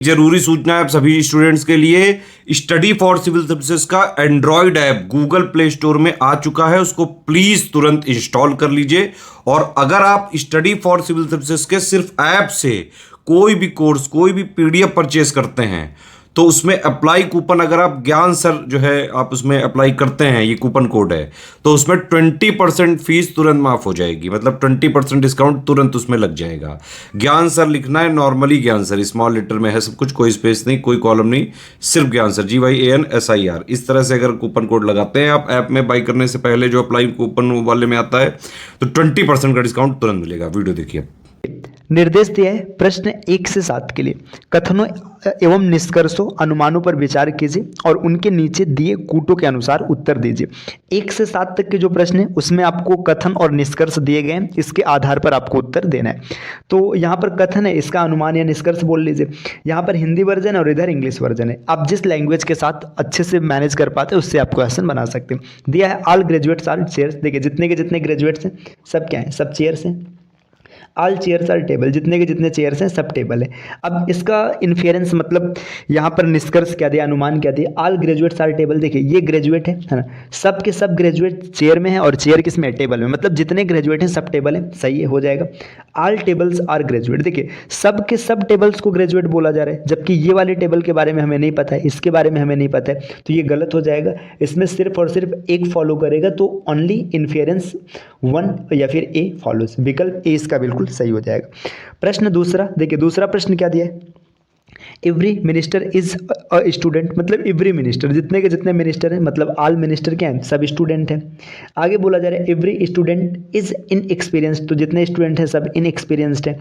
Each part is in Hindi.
जरूरी सूचना है आप सभी स्टूडेंट्स के लिए, स्टडी फॉर सिविल सर्विसेज का Android app Google play store में आ चुका है, उसको प्लीज तुरंत इंस्टॉल कर लीजिए। और अगर आप स्टडी फॉर सिविल सर्विसेज के सिर्फ ऐप से कोई भी कोर्स, कोई भी पीडीएफ परचेस करते हैं तो उसमें अप्लाई कूपन, अगर आप ज्ञान सर जो है आप उसमें अप्लाई करते हैं, ये कूपन कोड है, तो उसमें 20% फीस तुरंत माफ हो जाएगी, मतलब 20% डिस्काउंट तुरंत उसमें लग जाएगा। ज्ञान सर लिखना है, नॉर्मली ज्ञान सर स्मॉल लेटर में है सब कुछ, कोई स्पेस नहीं, कोई कॉलम नहीं, सिर्फ ज्ञान सर, GYANSIR। इस तरह से अगर कूपन कोड लगाते हैं आप ऐप में बाई करने से पहले, जो अप्लाई कूपन वाले में आता है, तो 20% का डिस्काउंट तुरंत मिलेगा। वीडियो देखिए। निर्देश दिया है प्रश्न 1 से 7 के लिए, कथनों एवं निष्कर्षों अनुमानों पर विचार कीजिए और उनके नीचे दिए कूटों के अनुसार उत्तर दीजिए। 1 से 7 तक के जो प्रश्न है उसमें आपको कथन और निष्कर्ष दिए गए हैं, इसके आधार पर आपको उत्तर देना है। तो यहाँ पर कथन है, इसका अनुमान या निष्कर्ष बोल लीजिए। यहाँ पर हिंदी वर्जन और इधर इंग्लिश वर्जन है, आप जिस लैंग्वेज के साथ अच्छे से मैनेज कर पाते हैं उससे आप क्वेश्चन बना सकते हैं। दिया है ऑल ग्रेजुएट्स आर चेयर्स, देखिए जितने के जितने ग्रेजुएट्स हैं सब क्या हैं, सब चेयर्स हैं। ऑल चेयर्स आर टेबल, जितने के जितने चेयर्स हैं सब टेबल है। अब इसका इन्फेरेंस मतलब यहाँ पर निष्कर्ष क्या दिया, अनुमान क्या दिया, ऑल ग्रेजुएट्स आर टेबल, देखिए ये ग्रेजुएट है ना, सब के सब ग्रेजुएट चेयर में है और चेयर किस में है, टेबल में, मतलब जितने ग्रेजुएट हैं सब टेबल है, सही है, हो जाएगा। ऑल टेबल्स आर ग्रेजुएट, देखिए सब के सब टेबल्स को ग्रेजुएट बोला जा रहा है, जबकि ये वाले टेबल के बारे में हमें नहीं पता है, इसके बारे में हमें नहीं पता है, तो ये गलत हो जाएगा। इसमें सिर्फ और सिर्फ एक फॉलो करेगा, तो ओनली इन्फेरेंस 1 या फिर ए फॉलोज, विकल्प ए इसका बिल्कुल सही हो जाएगा। प्रश्न दूसरा, देखिए दूसरा प्रश्न क्या दिया है, every minister is a student, मतलब एवरी मिनिस्टर, जितने के जितने मिनिस्टर हैं, मतलब ऑल मिनिस्टर क्या हैं, सब स्टूडेंट हैं। आगे बोला जा रहा है every student is in experience, तो जितने स्टूडेंट हैं सब इन एक्सपीरियंस्ड हैं।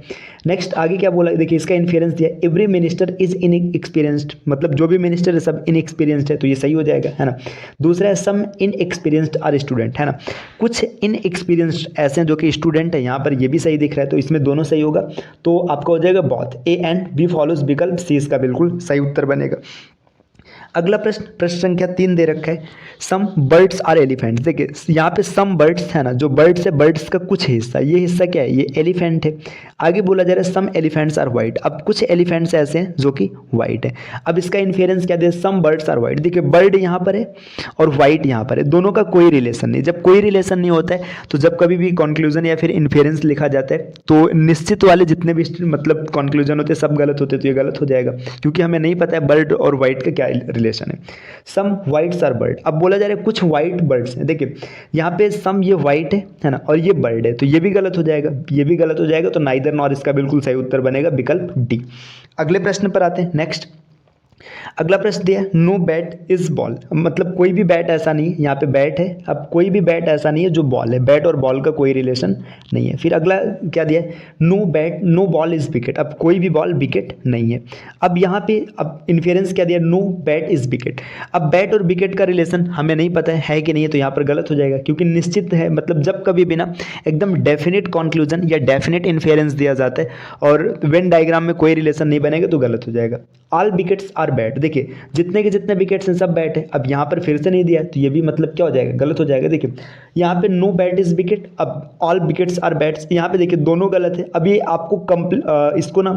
नेक्स्ट आगे क्या बोला, देखिए इसका इन्फेरेंस दिया, every minister is in experienced, मतलब जो भी मिनिस्टर है सब इन एक्सपीरियंस्ड है, तो ये सही हो जाएगा, है ना। दूसरा है सम इन एक्सपीरियंस्ड आर स्टूडेंट, है ना, कुछ इन एक्सपीरियंस्ड ऐसे हैं जो कि स्टूडेंट है, यहाँ पर ये भी सही दिख रहा है, तो इसमें दोनों सही होगा, तो आपका हो जाएगा बहुत, ए एंड बी फॉलोज, विकल्प सी इसका बिल्कुल सही उत्तर बनेगा। अगला प्रश्न, प्रश्न संख्या 3 दे रखा है, सम बर्ड्स आर एलिफेंट्स, देखिए यहाँ पे सम बर्ड्स है ना, जो बर्ड्स है, बर्ड्स का कुछ हिस्सा, ये हिस्सा क्या है, ये एलिफेंट है। आगे बोला जा रहा है सम एलिफेंट्स आर वाइट, अब कुछ एलिफेंट्स ऐसे हैं जो कि वाइट है। अब इसका इन्फेरेंस क्या दे, सम बर्ड्स आर वाइट, देखिए बर्ड यहाँ पर है और वाइट यहाँ पर है, दोनों का कोई रिलेशन नहीं। जब कोई रिलेशन नहीं होता है तो जब कभी भी कंक्लूजन या फिर इन्फेरेंस लिखा जाता है तो निश्चित वाले जितने भी मतलब कंक्लूजन होते हैं सब गलत होते हैं, तो ये गलत हो जाएगा, क्योंकि हमें नहीं पता है बर्ड और वाइट का क्या रिलेशन है। सम वाइट्स आर बर्ड, अब बोला जा रहा है कुछ वाइट बर्ड्स हैं, देखिए यहाँ पे सम ये वाइट है ना, और ये बर्ड है, तो ये भी गलत हो जाएगा, ये भी गलत हो जाएगा, तो नाइदर नॉर इसका बिल्कुल सही उत्तर बनेगा, विकल्प डी। अगले प्रश्न पर आते हैं, नेक्स्ट अगला प्रश्न दिया नो बैट इज बॉल, मतलब कोई भी बैट ऐसा नहीं है, यहाँ पे बैट है, अब कोई भी बैट ऐसा नहीं है जो बॉल है, बैट और बॉल का कोई रिलेशन नहीं है। फिर अगला क्या दिया है, no bat no ball is wicket, अब कोई भी बॉल विकेट नहीं है। अब यहाँ पे अब इन्फेरेंस क्या दिया, नो बैट इज विकेट, अब बैट और विकेट का रिलेशन हमें नहीं पता है कि नहीं है, तो यहाँ पर गलत हो जाएगा, क्योंकि निश्चित है, मतलब जब कभी भी ना एकदम डेफिनेट कंक्लूजन या डेफिनेट इन्फेरेंस दिया जाता है और वेन डायग्राम में कोई रिलेशन नहीं बनेगा तो गलत हो जाएगा। ऑल विकेट्स आर बैट, देखिए जितने के जितने विकेट्स हैं सब बैट है, अब यहाँ पर फिर से नहीं दिया तो ये भी मतलब क्या हो जाएगा, गलत हो जाएगा। देखिए यहाँ पे नो बैट इज विकेट, अब ऑल विकेट्स आर बैट्स, यहाँ पे देखिए दोनों गलत है। अब ये आपको इसको ना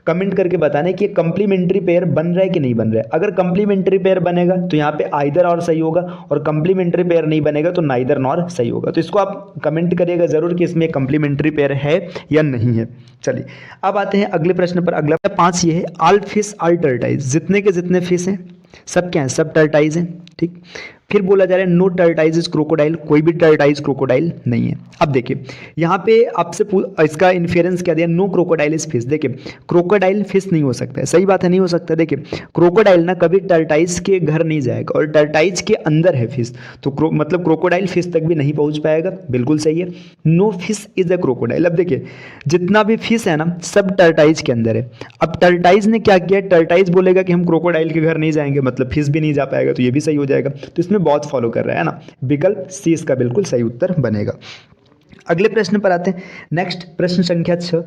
कमेंट करके बताना है कि ये कंप्लीमेंट्री पेयर बन रहा है कि नहीं बन रहा है। अगर कंप्लीमेंट्री पेयर बनेगा तो यहाँ पे आइदर और सही होगा, और कंप्लीमेंट्री पेयर नहीं बनेगा तो नाइदर नॉर सही होगा। तो इसको आप कमेंट करिएगा जरूर कि इसमें कंप्लीमेंट्री पेयर है या नहीं है। चलिए अब आते हैं अगले प्रश्न पर। अगला 5 ये है ऑल फिश आर टर्टाइज, जितने के जितने फिश हैं सब क्या हैं, सब टर्टाइज हैं, ठीक। फिर बोला जा रहा है नो टर्टाइज इज क्रोकोडाइल, कोई भी टर्टाइज क्रोकोडाइल नहीं है। अब देखिए यहाँ पे आपसे इसका इन्फेरेंस क्या दिया, नो क्रोकोडाइल इज फिश, देखिए क्रोकोडाइल फिश नहीं हो सकता है, सही बात है, नहीं हो सकता। देखिए क्रोकोडाइल ना कभी टर्टाइज के घर नहीं जाएगा, और टर्टाइज के अंदर है फिश, तो मतलब क्रोकोडाइल फिश तक भी नहीं पहुंच पाएगा, बिल्कुल सही है। No fish is a crocodile, अब देखिए जितना भी फिश है ना सब टर्टाइज के अंदर है। अब टर्टाइज ने क्या किया, टर्टाइज बोलेगा कि हम क्रोकोडाइल के घर नहीं जाएंगे, मतलब फिश भी नहीं जा पाएगा, तो ये भी सही हो जाएगा। तो इसमें बहुत फॉलो कर रहा है ना, विकल्प सी इसका बिल्कुल सही उत्तर बनेगा। अगले प्रश्न पर आते हैं, नेक्स्ट प्रश्न संख्या 6,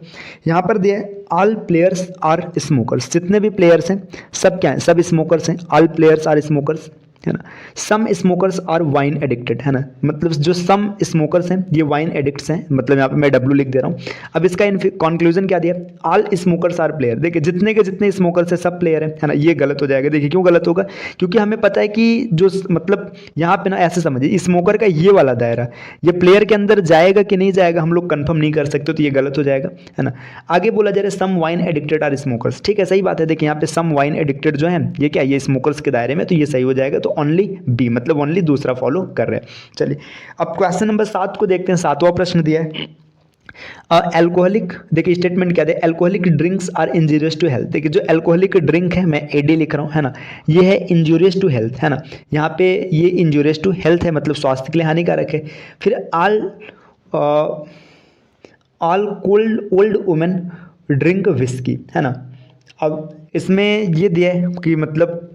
यहाँ पर दिया है ऑल प्लेयर्स आर स्मोकर्स, जितने भी प्लेयर्स हैं सब क्या हैं, सब स्मोकर्स हैं, ऑल प्लेयर्स आर स्मोकर्स। है ना। Some smokers are wine addicted, है ना, मतलब जो सम स्मोकर्स हैं ये वाइन एडिक्ट्स हैं, मतलब यहाँ पे मैं डब्ल्यू लिख दे रहा हूँ। अब इसका कंक्लूजन क्या दिया, ऑल स्मोकर्स आर प्लेयर, देखिए जितने के जितने स्मोकर्स हैं सब प्लेयर है ना, ये गलत हो जाएगा। देखिए क्यों गलत होगा, क्योंकि हमें पता है कि जो मतलब यहाँ पे ना ऐसे समझिए स्मोकर का ये वाला दायरा ये प्लेयर के अंदर जाएगा कि नहीं जाएगा हम लोग कंफर्म नहीं कर सकते, तो ये गलत हो जाएगा, है ना। आगे बोला जा रहा है सम वाइन एडिक्टेड आर स्मोकर्स, ठीक है सही बात है। देखिए यहाँ पे सम वाइन एडिक्टेड जो है ये क्या, ये स्मोकर्स के दायरे में, तो ये सही हो जाएगा। तो ओनली बी, मतलब ओनली दूसरा फॉलो कर रहे हैं। चलिए अब क्वेश्चन नंबर 7 को देखते हैं। 7वां प्रश्न दिया है एल्कोहलिक, देखिए स्टेटमेंट क्या है, alcoholic drinks are injurious to health. देखिए जो एल्कोहलिक ड्रिंक है, मैं एडी लिख रहा हूँ, है ना, ये है इंजूरियस टू हेल्थ, है ना। यहाँ पे ये इंजूरियस टू हेल्थ है, मतलब स्वास्थ्य के लिए हानिकारक है। फिर all cold old women drink whisky, है ना। अब इसमें ये दिया है कि मतलब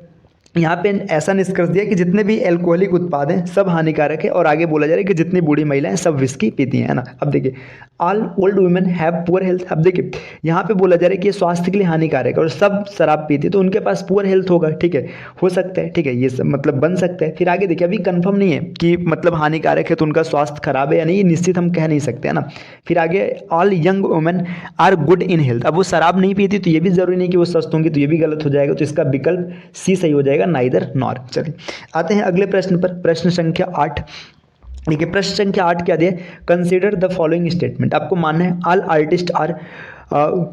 यहाँ पे ऐसा निष्कर्ष दिया कि जितने भी एल्कोहलिक उत्पाद हैं सब हानिकारक है, और आगे बोला जा रहा है कि जितनी बूढ़ी महिलाएं सब विस्की पीती हैं, है ना। अब देखिए all old women have poor health, अब देखिए यहाँ पे बोला जा रहा है कि ये स्वास्थ्य के लिए हानिकारक है और सब शराब पीती है, तो उनके पास पुअर हेल्थ होगा, ठीक है, हो सकता है, ठीक है, ये सब मतलब बन सकता है। फिर आगे देखिए अभी कंफर्म नहीं है कि मतलब हानिकारक है तो उनका स्वास्थ्य खराब है या नहीं, ये निश्चित हम कह नहीं सकते, है ना। फिर आगे all young women are good in health, अब वो शराब नहीं पीती तो ये भी जरूरी नहीं कि वो स्वस्थ होंगी, तो ये भी गलत हो जाएगा। तो इसका विकल्प सी सही हो जाएगा, नाइदर नॉर। चलिए आते हैं अगले प्रश्न पर, प्रश्न संख्या 8। देखिए प्रश्न संख्या 8 क्या दिया, कंसीडर द फॉलोइंग स्टेटमेंट, आपको मानना है ऑल आर्टिस्ट आर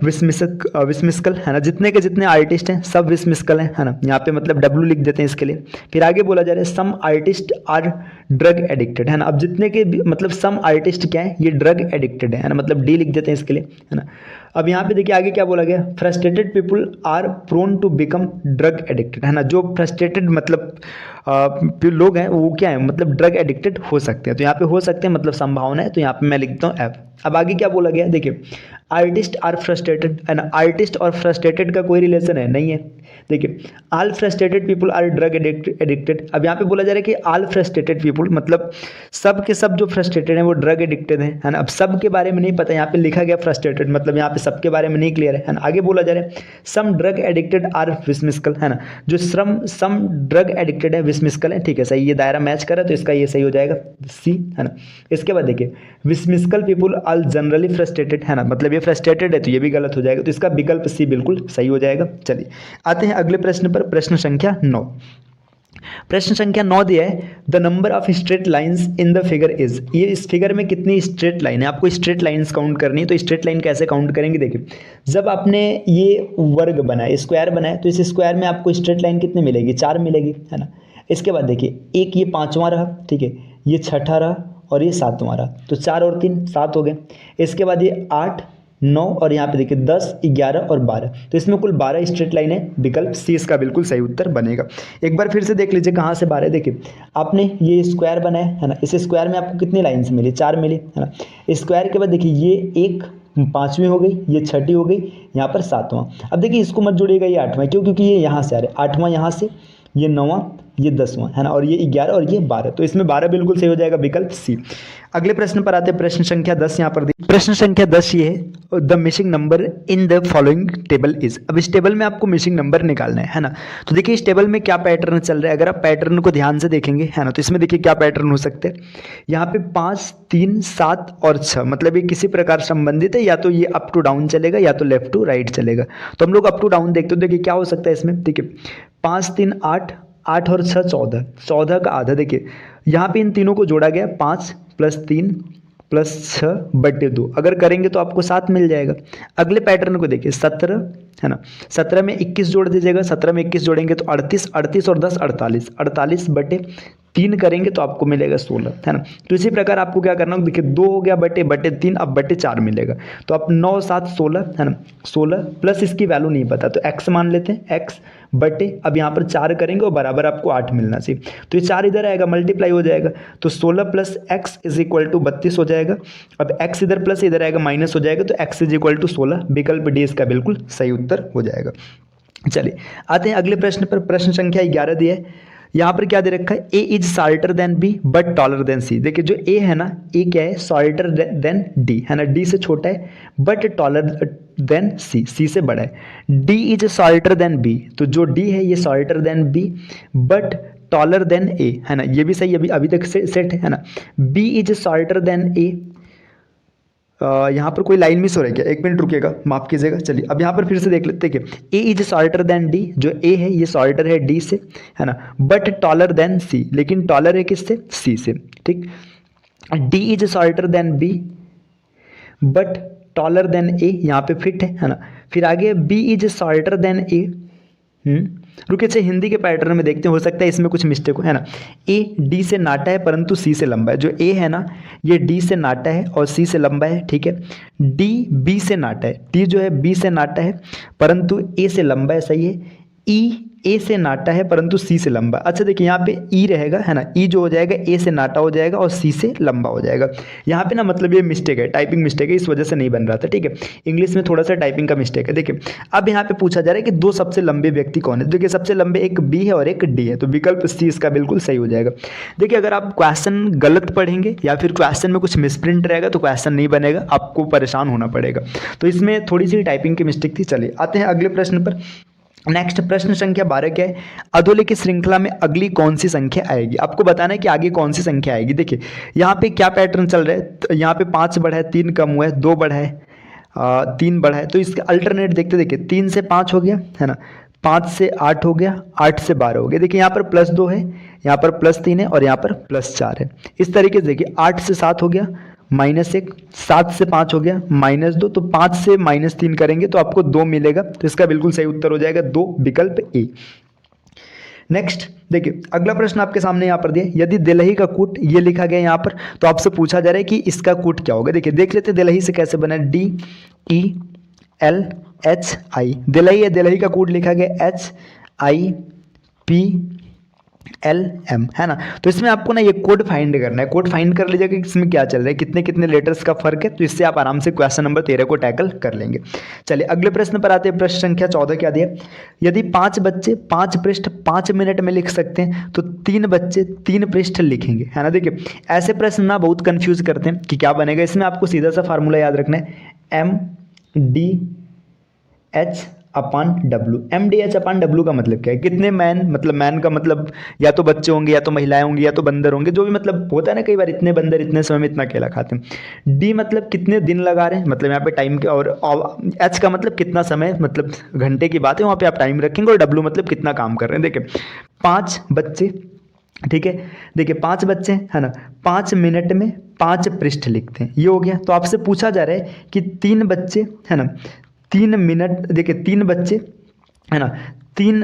विस्मिस्कल, है ना, जितने के जितने आर्टिस्ट हैं सब विस्मिस्कल हैं, है ना। यहाँ पे मतलब डब्ल्यू लिख देते हैं इसके लिए। फिर आगे बोला जा रहा है some artist are drug addicted, है ना। अब जितने के मतलब सम आर्टिस्ट क्या है, ये ड्रग एडिक्टेड है ना, मतलब डी लिख देते हैं इसके लिए, है ना। अब यहाँ पे देखिए आगे क्या बोला गया, frustrated people are prone to become drug addicted, है ना। जो फ्रस्ट्रेटेड मतलब लोग हैं वो क्या है, मतलब ड्रग एडिक्टेड हो सकते हैं, तो यहाँ पे हो सकते हैं मतलब संभावना है, तो यहाँ पे मैं लिखता हूँ एफ। अब आगे क्या बोला गया, देखिए आर्टिस्ट आर फ्रस्ट्रेटेड, है ना, आर्टिस्ट और फ्रस्ट्रेटेड का कोई रिलेशन है नहीं है। देखिए all frustrated people are drug addicted, अब यहाँ पे बोला जा रहा है कि ऑल फ्रस्ट्रेटेड पीपल मतलब सब के सब जो फ्रस्ट्रेटेड हैं वो ड्रग एडिक्टेड है ना। अब सब के बारे में नहीं पता, यहाँ पे लिखा गया फ्रस्ट्रेटेड, मतलब यहाँ पे सबके बारे में नहीं क्लियर है ना। आगे बोला जा रहा है सम ड्रग एडिक्टेड आर विस्मिस्कल, है ना, जो सम ड्रग एडिक्टेड है विस्मिस्कल है, ठीक है सही, ये दायरा मैच कर रहा है तो इसका ये सही हो जाएगा सी, है ना। इसके बाद देखिए विस्मिस्कल पीपल आर जनरली फ्रस्ट्रेटेड, है ना, मतलब ये फ्रस्ट्रेटेड है तो ये भी गलत हो जाएगा, तो इसका विकल्प सी बिल्कुल सही हो जाएगा। चलिए आते हैं अगले प्रश्न पर, प्रश्न संख्या 9। प्रश्न संख्या 9 दिया है the number of straight lines in the figure is, ये इस फिगर में कितनी स्ट्रेट लाइन है, आपको स्ट्रेट लाइंस काउंट करनी है। तो स्ट्रेट लाइन कैसे काउंट करेंगे, देखिए जब आपने ये वर्ग बनाया, स्क्वायर बनाया, तो इस स्क्वायर में आपको स्ट्रेट लाइन कितनी मिलेगी, 4 मिलेगी, है ना। इसके बाद देखिए एक ये 5वां रहा, ठीक है, ये 6ठा रहा और ये 7वां रहा, तो 4 और 3 7 हो गए। इसके बाद ये 8 9 और यहाँ पे देखिए 10 11 और 12, तो इसमें कुल 12 स्ट्रेट लाइन है, विकल्प सी इसका बिल्कुल सही उत्तर बनेगा। एक बार फिर से देख लीजिए कहाँ से 12, देखिए आपने ये स्क्वायर बनाया है ना, इस स्क्वायर में आपको कितनी लाइन्स मिली, 4 मिली, है ना। स्क्वायर के बाद देखिए ये एक 5वीं हो गई, ये 6ठी हो गई, यहाँ पर 7वां। अब देखिए इसको मत जोड़िएगा ये 8वां, क्यों, क्योंकि ये यहाँ से आ रहे, 8वां यहाँ से, ये 9वां, ये 10वां, है ना, और ये 11 और ये 12, तो इसमें 12 बिल्कुल सही हो जाएगा, विकल्प सी। अगले प्रश्न पर आते हैं, प्रश्न संख्या 10 यहाँ पर दी। प्रश्न संख्या 10 ये है the missing number in the following table is, अब इस टेबल में आपको मिसिंग नंबर निकालना है ना। तो देखिए इस टेबल में क्या पैटर्न चल रहा है, अगर आप पैटर्न को ध्यान से देखेंगे, है ना, तो इसमें देखिए क्या पैटर्न हो सकते हैं। यहाँ पे 5 3 7 और 6, मतलब ये किसी प्रकार संबंधित है, या तो ये अप टू डाउन चलेगा या तो लेफ्ट टू राइट चलेगा। तो हम लोग अप टू डाउन देखते हो, देखिए क्या हो सकता है इसमें, ठीक है 5 3 8 8 और 6 14, 14 का आधा, देखिए यहाँ पे इन तीनों को जोड़ा गया 5 + 3 + 6/2, अगर करेंगे तो आपको 7 मिल जाएगा। अगले पैटर्न को देखिए 17, है ना, 17 में 21 जोड़ दीजिएगा, 17 में 21 जोड़ेंगे तो 38 38 और 10 48, 48/3 करेंगे तो आपको मिलेगा 16, है ना। तो इसी प्रकार आपको क्या करना होगा, देखिए 2 हो गया बटे 3, अब बटे 4 मिलेगा, तो आप 9 7 16, है ना, 16 प्लस इसकी वैल्यू नहीं पता तो x मान लेते हैं, x बटे अब यहाँ पर 4 करेंगे और बराबर आपको 8 मिलना चाहिए, तो ये 4 इधर आएगा मल्टीप्लाई हो जाएगा, तो 16 + x = 32 हो जाएगा। अब x इधर प्लस इधर आएगा माइनस हो जाएगा, तो x = 16, विकल्प डी इसका बिल्कुल सही उत्तर हो जाएगा। चलिए आते हैं अगले प्रश्न पर, प्रश्न संख्या 11 दिया है, यहाँ पर क्या दे रखा है, A is shorter than B but taller than C. देखिए जो ए है ना, ए क्या है, शॉर्टर देन डी, है ना, डी से छोटा है, but taller than C, C से बड़ा है। D is shorter than B, तो जो डी है ये shorter than B but taller than A, है ना, ये भी सही, अभी अभी तक सेट है ना। B is shorter than A, यहाँ पर कोई लाइन मिस हो रही है क्या, एक मिनट रुकिएगा, माफ कीजिएगा। चलिए अब यहाँ पर फिर से देख लेते हैं कि ए इज शॉर्टर देन डी, जो ए है ये शॉर्टर है डी से, है ना, बट टॉलर देन सी, लेकिन टॉलर है किससे, सी से, ठीक। D is shorter than B but taller than A, यहाँ पे फिट है ना। फिर आगे B is shorter than A, रुकिए अच्छे हिंदी के पैटर्न में देखते हैं, हो सकता है इसमें कुछ मिस्टेक हो, है ना। ए डी से नाटा है परंतु सी से लंबा है, जो ए है ना ये डी से नाटा है और सी से लंबा है, ठीक है। डी बी से नाटा है, डी जो है बी से नाटा है परंतु ए से लंबा है, सही है। ई ए से नाटा है परंतु सी से लंबा। अच्छा देखिए यहाँ पे ई रहेगा, है ना, ई जो हो जाएगा ए से नाटा हो जाएगा और सी से लंबा हो जाएगा। यहाँ पे ना मतलब ये मिस्टेक है, टाइपिंग मिस्टेक है, इस वजह से नहीं बन रहा था, ठीक है। इंग्लिश में थोड़ा सा टाइपिंग का मिस्टेक है। देखिए अब यहाँ पे पूछा जा रहा है कि दो सबसे लंबे व्यक्ति कौन है। देखिए सबसे लंबे एक बी है और एक डी है, तो विकल्प सी इसका बिल्कुल सही हो जाएगा। देखिए अगर आप क्वेश्चन गलत पढ़ेंगे या फिर क्वेश्चन में कुछ मिसप्रिंट रहेगा तो क्वेश्चन नहीं बनेगा, आपको परेशान होना पड़ेगा। तो इसमें थोड़ी सी टाइपिंग की मिस्टेक थी। चलिए आते हैं अगले प्रश्न पर। नेक्स्ट प्रश्न संख्या 12 क्या है, अधोलिखित श्रृंखला में अगली कौन सी संख्या आएगी। आपको बताना है कि आगे कौन सी संख्या आएगी। देखिए यहाँ पे क्या पैटर्न चल रहा है, तो यहाँ पे 5 बढ़ा है, 3 कम हुआ है, 2 बढ़ा है, 3 बढ़ा है, तो इसका अल्टरनेट देखते, देखिए 3 से 5 हो गया, है ना, 5 से 8 हो गया, 8 से 12 हो गया। देखिए यहाँ पर +2 है, यहाँ पर +3 है और यहाँ पर +4 है। इस तरीके से देखिए 8 से 7 हो गया, -1, 7 से 5 हो गया, -2, तो 5 से -3 करेंगे तो आपको 2 मिलेगा, तो इसका बिल्कुल सही उत्तर हो जाएगा 2, विकल्प ए। नेक्स्ट देखिए अगला प्रश्न आपके सामने यहाँ पर दिया, यदि दिलही का कूट ये लिखा गया यहाँ पर, तो आपसे पूछा जा रहा है कि इसका कूट क्या होगा। देखिए देख लेते हैं दिलही से कैसे बना, DELHI, दिलही है, दिलही का कूट लिखा गया HIPLM, है ना। तो इसमें आपको ना ये कोड फाइंड करना है, कोड फाइंड कर लीजिएगा कि इसमें क्या चल रहा है, कितने कितने लेटर्स का फर्क है, तो इससे आप आराम से क्वेश्चन नंबर 13 को टैकल कर लेंगे। चलिए अगले प्रश्न पर आते हैं। प्रश्न संख्या 14 क्या दिया, यदि 5 बच्चे 5 पृष्ठ 5 मिनट में लिख सकते हैं तो 3 बच्चे 3 पृष्ठ लिखेंगे, है ना। देखिए ऐसे प्रश्न ना बहुत कंफ्यूज करते हैं कि क्या बनेगा। इसमें आपको सीधा सा फार्मूला याद रखना है, MDH/W। MDH/W का मतलब क्या है, कितने मैन, मतलब मैन का मतलब या तो बच्चे होंगे या तो महिलाएं होंगी या तो बंदर होंगे, जो भी मतलब होता है ना, कई बार इतने बंदर इतने समय में इतना केला खाते हैं। डी मतलब कितने दिन लगा रहे हैं, मतलब यहाँ पे टाइम के, और एच का मतलब कितना समय, मतलब घंटे की बात है, वहाँ पे आप टाइम रखेंगे, और डब्ल्यू मतलब कितना काम कर रहे हैं। देखिए 5 बच्चे, ठीक है, देखिए 5 बच्चे है ना, 5 मिनट में 5 पृष्ठ लिखते हैं, ये हो गया। तो आपसे पूछा जा रहा है कि 3 बच्चे है ना 3 मिनट, देखिए 3 बच्चे है ना 3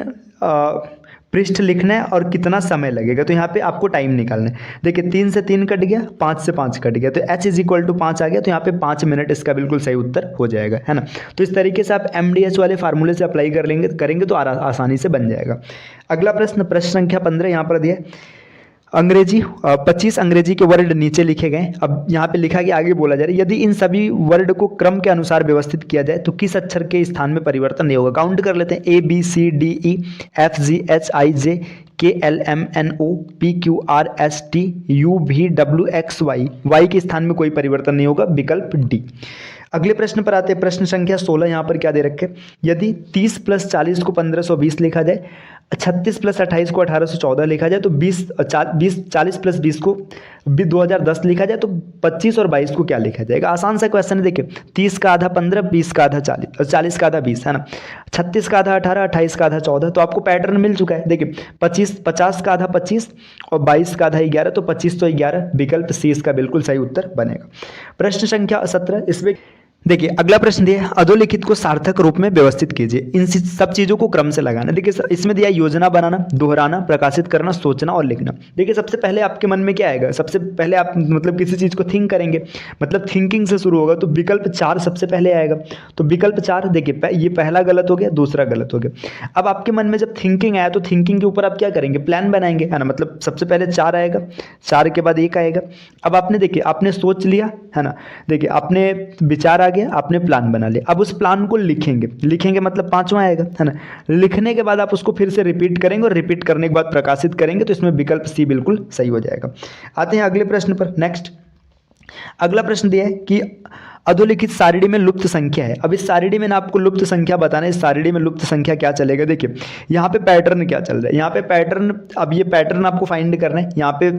पृष्ठ लिखना है और कितना समय लगेगा, तो यहाँ पे आपको टाइम निकालना है। देखिए 3 से 3 कट गया, 5 से 5 कट गया, तो h = 5 आ गया, तो यहाँ पे 5 मिनट इसका बिल्कुल सही उत्तर हो जाएगा, है ना। तो इस तरीके से आप MDH वाले फार्मूले से अप्लाई करेंगे तो आसानी से बन जाएगा। अगला प्रश्न, प्रश्न संख्या 15 यहाँ पर दिया, अंग्रेजी 25 अंग्रेजी के वर्ड नीचे लिखे गए। अब यहाँ पे लिखा गया, आगे बोला जा रहा है, यदि इन सभी वर्ड को क्रम के अनुसार व्यवस्थित किया जाए तो किस अक्षर के स्थान में परिवर्तन नहीं होगा। काउंट कर लेते हैं, ABCDEFGHIJ KLMNO PQRST UVWXY, Y के स्थान में कोई परिवर्तन नहीं होगा, विकल्प डी। अगले प्रश्न पर आते हैं। प्रश्न संख्या 16 यहाँ पर क्या दे रखे, यदि 30 + 40 को 1520 लिखा जाए, 36 + 28 को 1814 लिखा जाए, तो 40 + 20 को 2010 लिखा जाए, तो 25 और 22 को क्या लिखा जाएगा। आसान सा क्वेश्चन है। देखिए 30 का आधा 15, 20 का आधा 40 और 40 का आधा 20, है ना। 36 का आधा 18, 28 का आधा 14, तो आपको पैटर्न मिल चुका है। देखिए 50 का आधा 25 और 22 का आधा 11, तो 25 तो 11, विकल्प सी इसका बिल्कुल सही उत्तर बनेगा। प्रश्न संख्या 17, इसमें देखिए अगला प्रश्न दिया, अधोलिखित को सार्थक रूप में व्यवस्थित कीजिए, इन सब चीजों को क्रम से लगाना। देखिए इसमें दिया योजना बनाना, दोहराना, प्रकाशित करना, सोचना और लिखना। देखिए सबसे पहले आपके मन में क्या आएगा, सबसे पहले आप मतलब किसी चीज को थिंक करेंगे, मतलब थिंकिंग से शुरू होगा, तो विकल्प 4 सबसे पहले आएगा। तो विकल्प 4, देखिए ये पहला गलत हो गया, दूसरा गलत हो गया। अब आपके मन में जब थिंकिंग आया तो थिंकिंग के ऊपर आप क्या करेंगे, प्लान बनाएंगे, है ना। मतलब सबसे पहले 4 आएगा, 4 के बाद 1 आएगा। अब आपने देखिए आपने सोच लिया, है ना, देखिए आपने विचार आ गया, आपने प्लान बना लिया। अब उस प्लान को लिखेंगे मतलब 5वां आएगा, है ना। लिखने के बाद आप उसको फिर से रिपीट करेंगे और रिपीट करने के बाद प्रकाशित करेंगे, तो इसमें विकल्प सी बिल्कुल सही हो जाएगा। आते हैं अगले प्रश्न पर। नेक्स्ट अगला प्रश्न दिया है कि अधोलिखित सारिणी में लुप्त संख्या है। अब इस सारिणी में ना आपको लुप्त संख्या बताना है, इस सारिणी में लुप्त संख्या क्या चलेगा। देखिए यहाँ पे पैटर्न क्या चल रहा है, यहाँ पे पैटर्न, अब ये पैटर्न आपको फाइंड करना है। यहाँ पे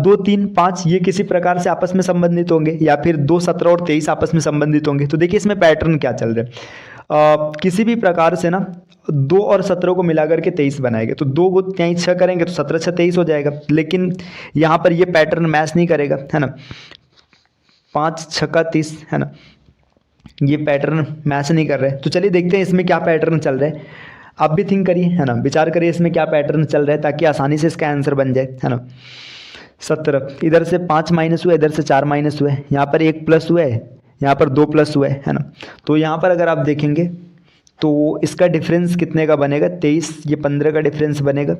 2, 3, 5 ये किसी प्रकार से आपस में संबंधित होंगे, या फिर 2, 17 और 23 आपस में संबंधित होंगे। तो देखिए इसमें पैटर्न क्या चल रहा है, किसी भी प्रकार से ना 2 और 17 को मिला करके 23 बनाएंगे, तो 2 को 6 करेंगे तो 17 6 23 हो जाएगा। लेकिन यहाँ पर ये पैटर्न मैच नहीं करेगा, है ना, 5 6 का 30, है ना, ये पैटर्न मैच नहीं कर रहे। तो चलिए देखते हैं इसमें क्या पैटर्न चल रहा है। आप भी थिंक करिए, है ना, विचार करिए इसमें क्या पैटर्न चल रहा है, ताकि आसानी से इसका आंसर बन जाए, है ना। 17, इधर से 5 माइनस हुए, इधर से 4 माइनस हुए, यहाँ पर 1 प्लस हुआ है, यहाँ पर 2 प्लस हुआ है ना। तो यहाँ पर अगर आप देखेंगे तो इसका डिफरेंस कितने का बनेगा, 23, ये 15 का डिफरेंस बनेगा।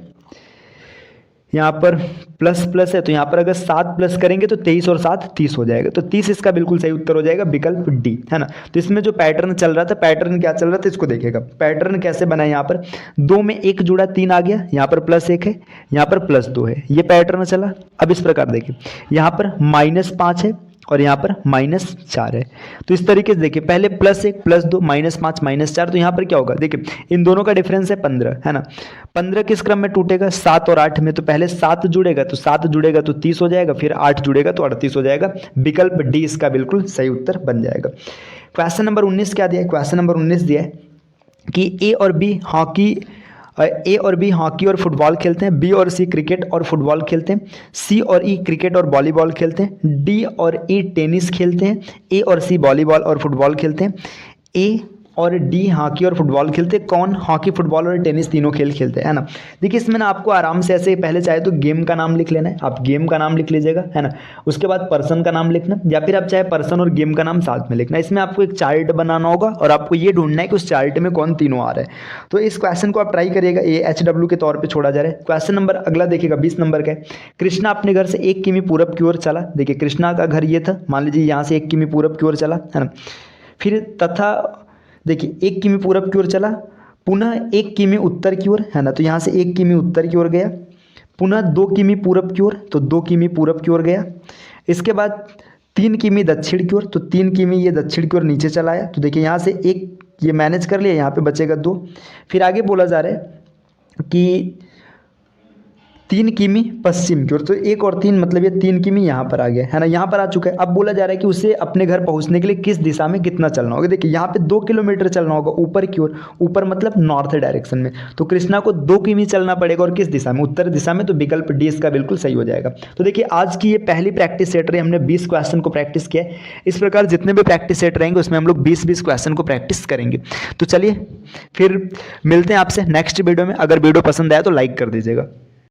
यहाँ पर प्लस प्लस है, तो यहाँ पर अगर 7 प्लस करेंगे तो 23 और 7 30 हो जाएगा। तो 30 इसका बिल्कुल सही उत्तर हो जाएगा, विकल्प डी, है ना। तो इसमें जो पैटर्न चल रहा था, पैटर्न क्या चल रहा था इसको देखिएगा। पैटर्न कैसे बना है, यहाँ पर 2 में 1 जुड़ा 3 आ गया, यहाँ पर +1 है, यहाँ पर +2 है, ये पैटर्न चला। अब इस प्रकार देखिए, यहाँ पर -5 है और यहाँ पर -4 है। तो इस तरीके से देखिए, पहले +1 +2 -5 -4, तो यहाँ पर क्या होगा, देखिए इन दोनों का डिफरेंस है 15, है ना। 15 किस क्रम में टूटेगा, 7 और 8 में। तो पहले 7 जुड़ेगा तो 7 जुड़ेगा तो 30 हो जाएगा, फिर 8 जुड़ेगा तो 38 हो जाएगा। विकल्प डी इसका बिल्कुल सही उत्तर बन जाएगा। क्वेश्चन नंबर 19 क्या दिया है, क्वेश्चन नंबर 19 दिया है कि ए और बी हॉकी और फुटबॉल खेलते हैं, बी और सी क्रिकेट और फुटबॉल खेलते हैं, सी और ई क्रिकेट और वॉलीबॉल खेलते हैं, डी और ई टेनिस खेलते हैं, ए और सी वॉलीबॉल और फुटबॉल खेलते हैं, ए और डी हॉकी और फुटबॉल खेलते हैं। कौन हॉकी, फुटबॉल और टेनिस तीनों खेल खेलते हैं, है ना। देखिए इसमें ना आपको आराम से ऐसे पहले चाहे तो गेम का नाम लिख लेना है, आप गेम का नाम लिख लीजिएगा, है ना। उसके बाद पर्सन का नाम लिखना, या फिर आप चाहे पर्सन और गेम का नाम साथ में लिखना। इसमें आपको एक चार्ट बनाना होगा और आपको ये ढूंढना है कि उस चार्ट में कौन तीनों आ रहा है। तो इस क्वेश्चन को आप ट्राई करिएगा, ये HW के तौर पर छोड़ा जा रहा है। क्वेश्चन नंबर अगला देखिएगा, 20 नंबर का है। कृष्णा अपने घर से 1 किमी पूरब की ओर चला। देखिए कृष्णा का घर ये था, मान लीजिए यहाँ से 1 किमी पूरब की ओर चला, है ना। फिर तथा देखिए 1 किमी पूरब की ओर चला, पुनः 1 किमी उत्तर की ओर, है ना। तो यहाँ से 1 किमी उत्तर की ओर गया, पुनः 2 किमी पूरब की ओर, तो 2 किमी पूरब की ओर गया। इसके बाद 3 किमी दक्षिण की ओर, तो 3 किमी ये दक्षिण की ओर नीचे चला आया। तो देखिए यहाँ से 1 ये मैनेज कर लिया, यहाँ पे बचेगा 2। फिर आगे बोला जा रहा है कि 3 किमी पश्चिम की ओर, तो 1 और 3 मतलब ये 3 किमी यहाँ पर आ गया, है ना, यहाँ पर आ चुका है। अब बोला जा रहा है कि उसे अपने घर पहुँचने के लिए किस दिशा में कितना चलना होगा। देखिए यहाँ पे 2 किलोमीटर चलना होगा ऊपर की ओर, ऊपर मतलब नॉर्थ डायरेक्शन में। तो कृष्णा को 2 किमी चलना पड़ेगा, और किस दिशा में, उत्तर दिशा में। तो विकल्प डी इसका बिल्कुल सही हो जाएगा। तो देखिए आज की ये पहली प्रैक्टिस सेट रही, हमने 20 क्वेश्चन को प्रैक्टिस किया है। इस प्रकार जितने भी प्रैक्टिस सेट रहेंगे उसमें हम लोग 20-20 क्वेश्चन को प्रैक्टिस करेंगे। तो चलिए फिर मिलते हैं आपसे नेक्स्ट वीडियो में। अगर वीडियो पसंद आया तो लाइक कर दीजिएगा।